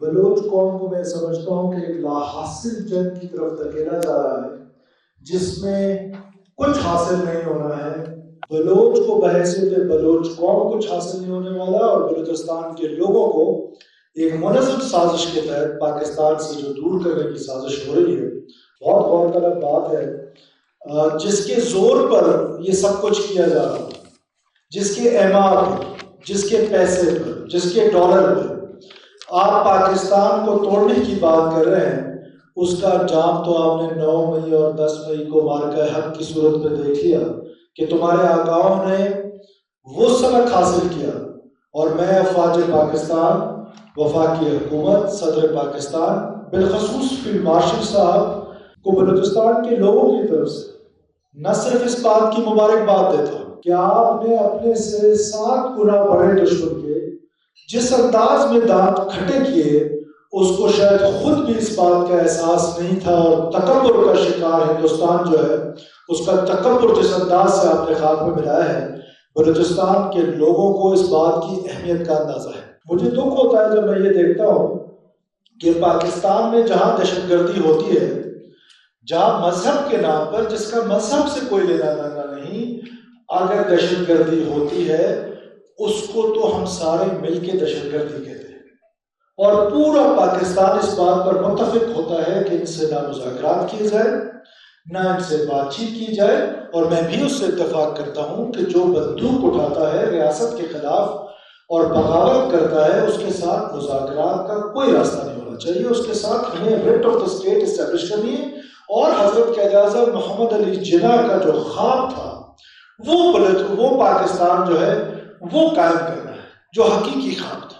بلوچ قوم کو میں سمجھتا ہوں کہ ایک لاحاصل جنگ کی طرف دھکیلا جا رہا ہے جس میں کچھ حاصل نہیں ہونا ہے. بلوچ کو بحیثیت بلوچ قوم کچھ حاصل نہیں ہونے والا، اور بلوچستان کے لوگوں کو ایک منظم سازش کے تحت پاکستان سے جو دور کرنے کی سازش ہو رہی ہے. بہت غور طلب بات ہے جس کے زور پر یہ سب کچھ کیا جا رہا ہے، جس کے اعمال پر، جس کے پیسے پر، جس کے ڈالر پر آپ پاکستان کو توڑنے کی بات کر رہے ہیں. اس کا انجام تو آپ نے 9 مئی اور 10 مئی کو مارکہ حق کی صورت میں دیکھ لیا کہ تمہارے آقاؤں نے وہ سبق حاصل کیا، اور میں افواج پاکستان، وفاقی حکومت، صدر پاکستان، بالخصوص فیلڈ مارشل صاحب کو بلوچستان کے لوگوں کی طرف سے نہ صرف اس بات کی مبارکباد دیتا ہوں کہ آپ نے اپنے سے 7 گنا بڑے دشمن کے جس انداز میں دانت کھٹے کیے، اس کو شاید خود بھی اس بات کا احساس نہیں تھا، اور تکبر کا شکار ہندوستان جو ہے اس کا تکبر جس انداز سے آپ نے خاک میں ملایا ہے، بلوچستان کے لوگوں کو اس بات کی اہمیت کا اندازہ ہے. مجھے دکھ ہوتا ہے جب میں یہ دیکھتا ہوں کہ پاکستان میں جہاں دہشت گردی ہوتی ہے، جہاں مذہب کے نام پر، جس کا مذہب سے کوئی لینا دینا نہیں، اگر دہشت گردی ہوتی ہے اس کو تو ہم سارے مل کے دہشت گردی کہتے ہیں، اور پورا پاکستان اس بات پر متفق ہوتا ہے کہ ان سے نہ مذاکرات کیے جائے، نہ ان سے بات چیت کی جائے. اور میں بھی اس سے اتفاق کرتا ہوں کہ جو بندوق اٹھاتا ہے ریاست کے خلاف اور بغاوت کرتا ہے، اس کے ساتھ مذاکرات کا کوئی راستہ نہیں ہونا چاہیے. اس کے ساتھ ہمیں rate of the state establish کرنی ہے، اور حضرت قائد اعظم محمد علی جناح کا جو خواب تھا وہ پاکستان جو ہے وہ قائم کرنا ہے، جو حقیقی خواب تھا.